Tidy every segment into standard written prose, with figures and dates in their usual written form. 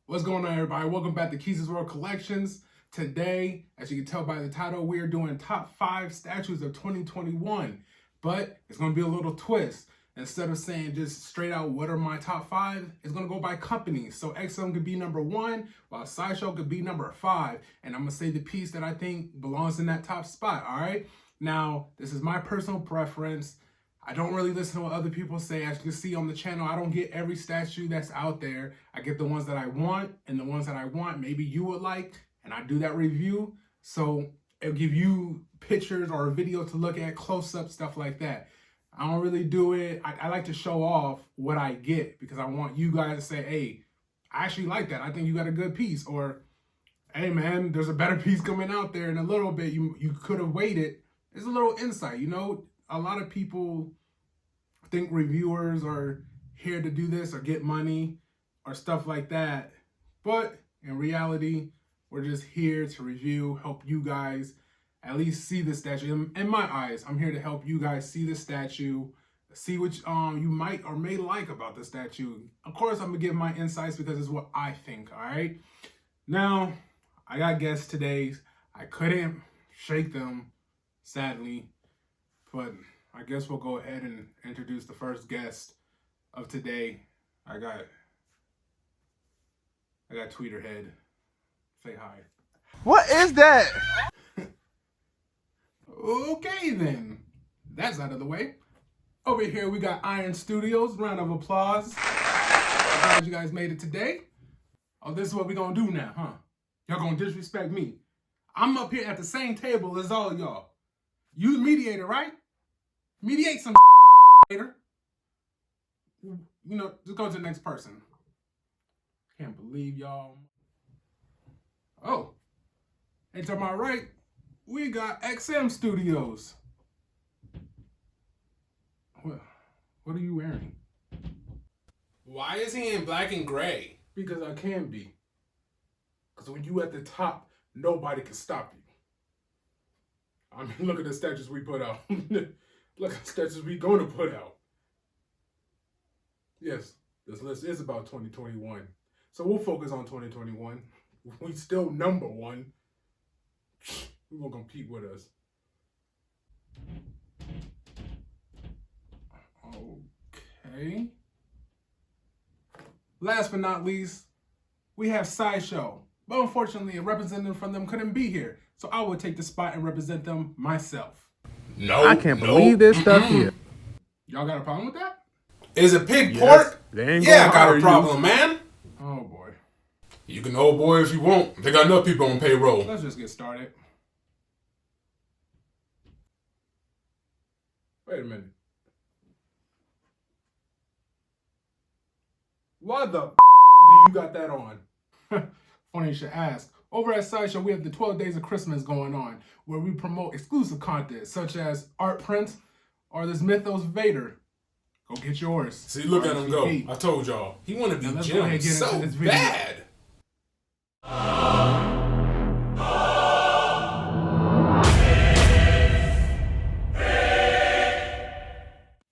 What's going on, everybody? Welcome back to Kesus World Collections. Today, as you can tell by the title, we are doing top 5 statues of 2021. But it's going to be a little twist. Instead of saying just straight out what are my top 5, it's going to go by companies. So XM could be number 1, while Sideshow could be number 5. And I'm going to say the piece that I think belongs in that top spot, all right? Now, this is my personal preference. I don't really listen to what other people say. As you can see on the channel, I don't get every statue that's out there. I get the ones that I want, and the ones that I want maybe you would like, and I do that review. So it'll give you pictures or a video to look at, close-up, stuff like that. I don't really do it. I like to show off what I get because I want you guys to say, hey, I actually like that. I think you got a good piece. Or, hey, man, there's a better piece coming out there in a little bit. You could have waited. There's a little insight, you know? A lot of people think reviewers are here to do this or get money or stuff like that. But in reality, we're just here to review, help you guys at least see the statue. In my eyes, I'm here to help you guys see the statue, see what you might or may like about the statue. Of course, I'm gonna give my insights because it's what I think, all right? Now, I got guests today. I couldn't shake them, sadly, but I guess we'll go ahead and introduce the first guest of today. I got Tweeterhead. Say hi. What is that? Okay then. That's out of the way. Over here we got Iron Studios. Round of applause. I'm glad you guys made it today. Oh, this is what we gonna do now, huh? Y'all gonna disrespect me. I'm up here at the same table as all y'all. You the mediator, right? Mediate some later. You know, just go to the next person. Can't believe y'all. Oh, and to my right, we got XM Studios. What are you wearing? Why is he in black and gray? Because I can be. Because when you at the top, nobody can stop you. I mean, look at the statues we put out. Look at the statues we going to put out. Yes, this list is about 2021. So we'll focus on 2021. We still number 1. Who gonna compete with us? Okay. Last but not least, we have Sideshow. But unfortunately, a representative from them couldn't be here. So I will take the spot and represent them myself. No, I can't believe this stuff here. Y'all got a problem with that? Is it pig pork? Yeah, I got a problem, man. Oh boy. You can oh boy if you want. They got enough people on payroll. Let's just get started. Wait a minute. Why the do you got that on? Funny you should ask. Over at Sideshow, we have the 12 Days of Christmas going on, where we promote exclusive content, such as art prints or this Mythos Vader. Go get yours. See, look at him go. I told y'all. He want to be Jim so bad.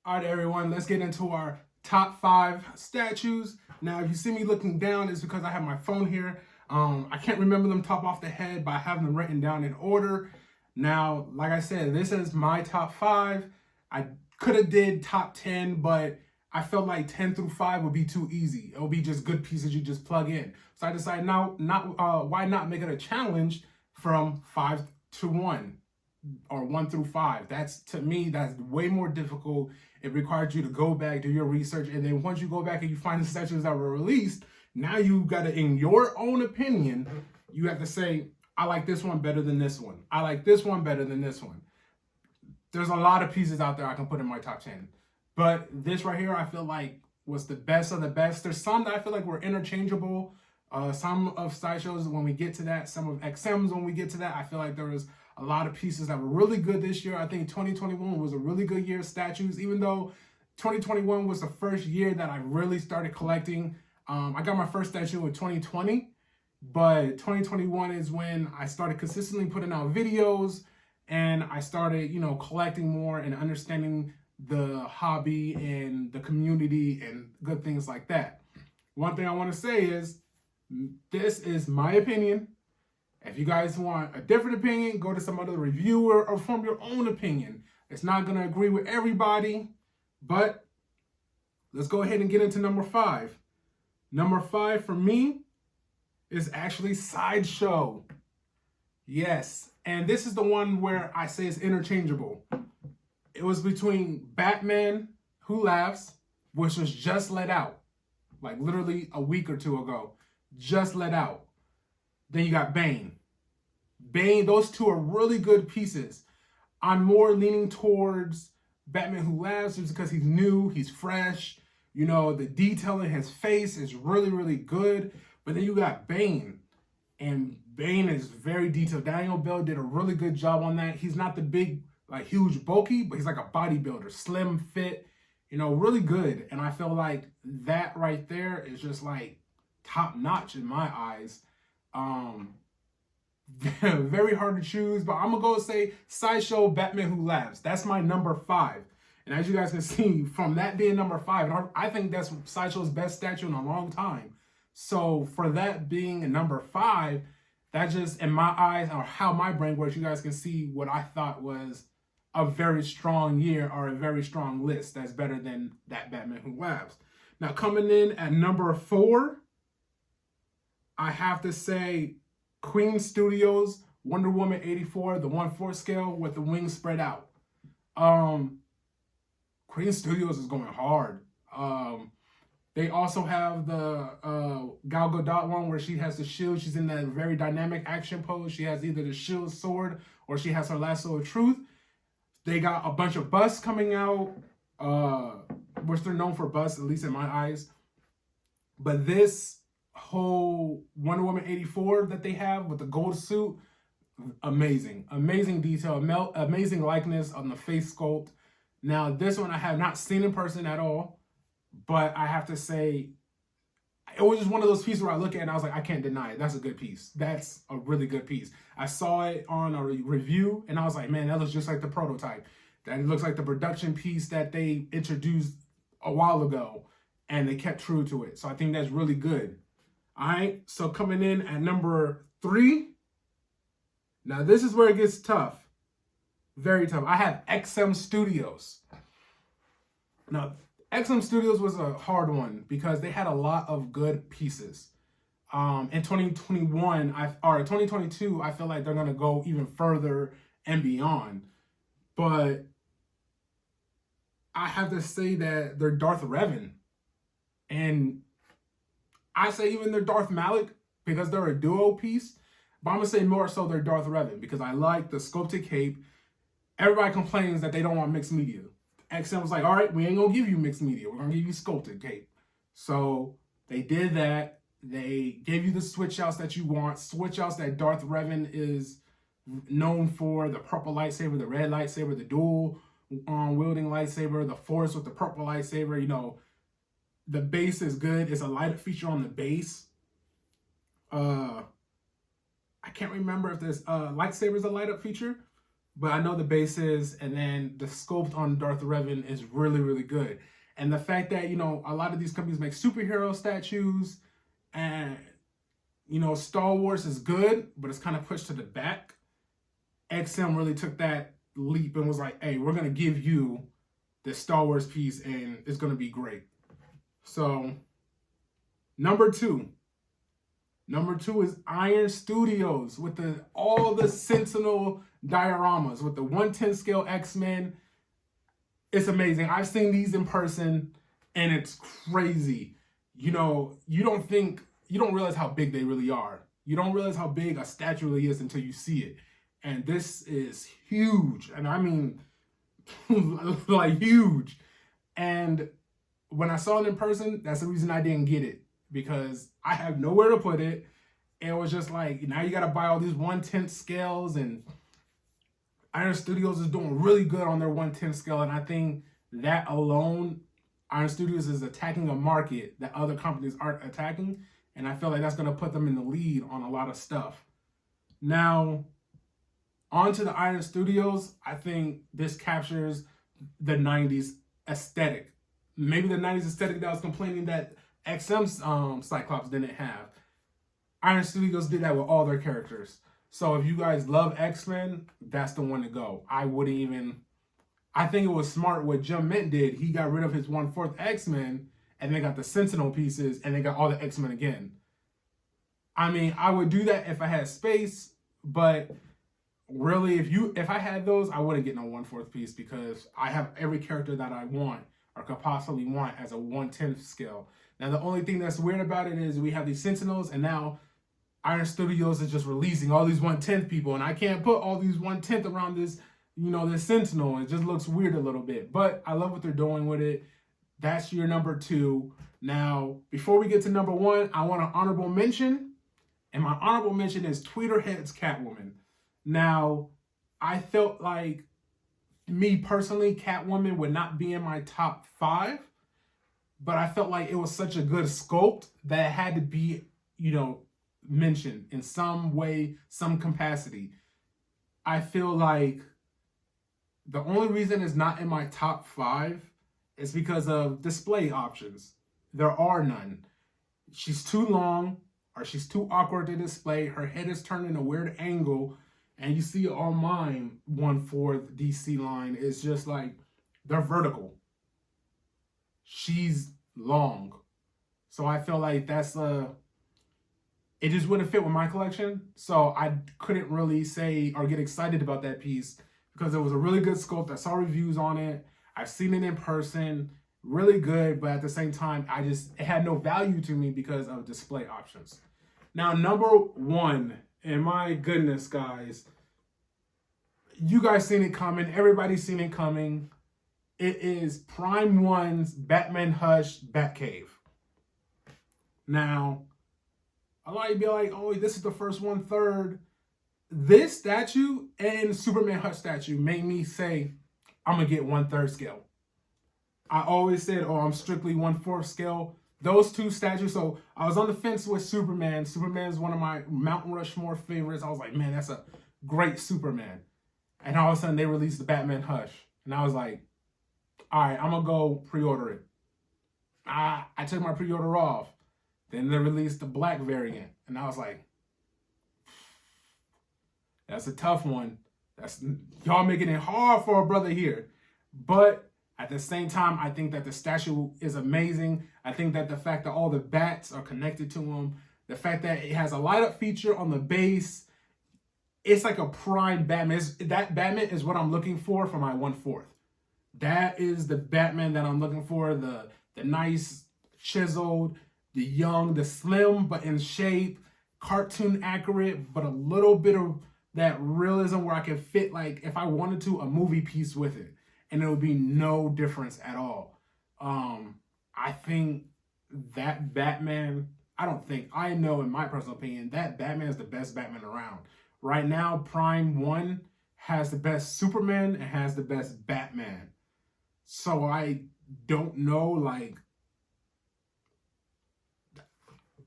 All right, everyone, let's get into our top 5 statues. Now, if you see me looking down, it's because I have my phone here. I can't remember them top off the head, but I have them written down in order. Now, like I said, this is my top 5. I could have did top 10, but I felt like 10 through 5 would be too easy. It would be just good pieces you just plug in. So I decided why not make it a challenge from 5 to 1 or 1 through 5. To me, that's way more difficult. It requires you to go back, do your research, and then once you go back and you find the statues that were released, now you got to, in your own opinion, you have to say, I like this one better than this one. I like this one better than this one. There's a lot of pieces out there I can put in my top 10. But this right here, I feel like was the best of the best. There's some that I feel like were interchangeable. Some of Sideshows when we get to that, some of XMs when we get to that. I feel like there was a lot of pieces that were really good this year. I think 2021 was a really good year of statues, even though 2021 was the first year that I really started collecting. I got my first statue in 2020, but 2021 is when I started consistently putting out videos and I started, collecting more and understanding the hobby and the community and good things like that. One thing I want to say is This is my opinion. If you guys want a different opinion, go to some other reviewer or form your own opinion. It's not going to agree with everybody, but let's go ahead and get into number 5. Number 5 for me is actually Sideshow. Yes, and this is the one where I say it's interchangeable. It was between Batman Who Laughs, which was just let out, like literally a week or two ago, just let out. Then you got Bane. Those two are really good pieces. I'm more leaning towards Batman Who Laughs just because he's new, he's fresh. You know, the detail in his face is really, really good. But then you got Bane. And Bane is very detailed. Daniel Bell did a really good job on that. He's not the big, like huge bulky, but he's like a bodybuilder, slim, fit, you know, really good. And I feel like that right there is just like top notch in my eyes. Very hard to choose, but I'm gonna go say Sideshow, Batman Who Laughs. That's my number 5. And as you guys can see, from that being number 5, and I think that's Sideshow's best statue in a long time. So for that being a number 5, that just, in my eyes, or how my brain works, you guys can see what I thought was a very strong year or a very strong list that's better than that Batman Who Laughs. Now coming in at number 4, I have to say Queen Studios, Wonder Woman 84, the 1/4 scale with the wings spread out. Queen Studios is going hard. They also have the Gal Gadot one where she has the shield. She's in that very dynamic action pose. She has either the shield sword or she has her lasso of truth. They got a bunch of busts coming out, which they're known for busts, at least in my eyes. But this whole Wonder Woman 84 that they have with the gold suit, amazing. Amazing detail, amazing likeness on the face sculpt. Now, this one I have not seen in person at all, but I have to say, it was just one of those pieces where I look at it and I was like, I can't deny it. That's a good piece. That's a really good piece. I saw it on a review and I was like, man, that looks just like the prototype. That looks like the production piece that they introduced a while ago and they kept true to it. So I think that's really good. All right, so coming in at number 3. Now this is where it gets tough. Very tough. I have XM Studios. Now, XM Studios was a hard one because they had a lot of good pieces. In 2021, or 2022, I feel like they're going to go even further and beyond. But I have to say that they're Darth Revan. And I say even they're Darth Malik because they're a duo piece. But I'm going to say more so they're Darth Revan because I like the sculpted cape. Everybody complains that they don't want mixed media. XM was like, all right, we ain't going to give you mixed media. We're going to give you sculpted cape. So they did that. They gave you the switch outs that you want. Switch outs that Darth Revan is known for. The purple lightsaber, the red lightsaber, the dual wielding lightsaber, the force with the purple lightsaber. You know, the base is good. It's a light up feature on the base. I can't remember if this lightsaber is a light up feature. But I know the base is, and then the sculpt on Darth Revan is really, really good. And the fact that, you know, a lot of these companies make superhero statues and, you know, Star Wars is good, but it's kind of pushed to the back. XM really took that leap and was like, hey, we're going to give you this Star Wars piece and it's going to be great. So, number 2. Number 2 is Iron Studios with all the Sentinel dioramas with the 1/10 scale X-Men. It's amazing. I've seen these in person and it's crazy. You know, you don't realize how big they really are. You don't realize how big a statue really is until you see it. And this is huge. And I mean, like huge. And when I saw it in person, that's the reason I didn't get it. Because I have nowhere to put it. And it was just like, now you got to buy all these 1/10 scales. And Iron Studios is doing really good on their 1/10 scale. And I think that alone, Iron Studios is attacking a market that other companies aren't attacking. And I feel like that's going to put them in the lead on a lot of stuff. Now, on to the Iron Studios. I think this captures the 90s aesthetic. Maybe the 90s aesthetic that I was complaining that XM's Cyclops didn't have. Iron Studios did that with all their characters. So if you guys love X-Men, that's the one to go. I think it was smart what Jim Mint did. He got rid of his 1/4 X-Men, and they got the Sentinel pieces, and they got all the X-Men again. I mean, I would do that if I had space, but really, if I had those, I wouldn't get no 1/4 piece because I have every character that I want or could possibly want as a 1/10 scale. Now, the only thing that's weird about it is we have these Sentinels, and now Iron Studios is just releasing all these 1/10 people, and I can't put all these 1/10 around this, this Sentinel. It just looks weird a little bit, but I love what they're doing with it. That's your number 2. Now, before we get to number 1, I want an honorable mention, and my honorable mention is Tweeterhead's Catwoman. Now, I felt like, me personally, Catwoman would not be in my top 5, but I felt like it was such a good sculpt that it had to be, mentioned in some way, some capacity. I feel like the only reason it's not in my top 5 is because of display options. There are none. She's too long, or she's too awkward to display. Her head is turned in a weird angle, and you see it on mine 1/4 DC line. It's just like they're vertical. She's long, so I feel like it just wouldn't fit with my collection. So I couldn't really say or get excited about that piece because it was a really good sculpt. I saw reviews on it. I've seen it in person. Really good, but at the same time, it had no value to me because of display options. Now, number 1, and my goodness, guys, you guys seen it coming. Everybody's seen it coming. It is Prime 1's Batman Hush Batcave. Now, a lot of you be like, oh, this is the first 1/3. This statue and Superman Hush statue made me say, I'm going to get 1/3 scale. I always said, oh, I'm strictly 1/4 scale. Those two statues, so I was on the fence with Superman. Superman is one of my Mount Rushmore favorites. I was like, man, that's a great Superman. And all of a sudden, they released the Batman Hush. And I was like, all right, I'm going to go pre-order it. I took my pre-order off. Then they released the black variant. And I was like, that's a tough one. Y'all making it hard for a brother here. But at the same time, I think that the statue is amazing. I think that the fact that all the bats are connected to him, the fact that it has a light up feature on the base, it's like a prime Batman. That Batman is what I'm looking for my 1/4. That is the Batman that I'm looking for. The nice, chiseled, the young, the slim, but in shape, cartoon accurate, but a little bit of that realism where I can fit, like, if I wanted to, a movie piece with it. And there would be no difference at all. I think that Batman, I know in my personal opinion, that Batman is the best Batman around. Right now, Prime 1 has the best Superman and has the best Batman. So I don't know, like,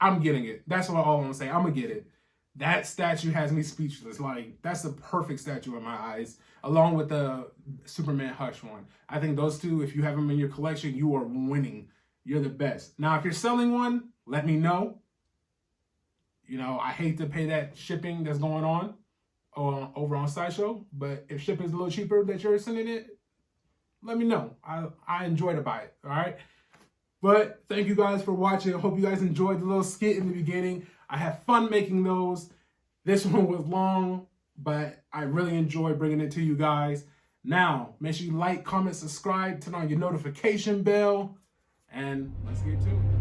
I'm getting it. That's all I'm going to say. I'm going to get it. That statue has me speechless. Like, that's a perfect statue in my eyes, along with the Superman Hush one. I think those two, if you have them in your collection, you are winning. You're the best. Now, if you're selling one, let me know. I hate to pay that shipping that's going on over on Sideshow, but if shipping's a little cheaper that you're sending it, let me know. I enjoy to buy it, all right? But thank you guys for watching. I hope you guys enjoyed the little skit in the beginning. I had fun making those. This one was long, but I really enjoyed bringing it to you guys. Now, make sure you like, comment, subscribe, turn on your notification bell, and let's get to it.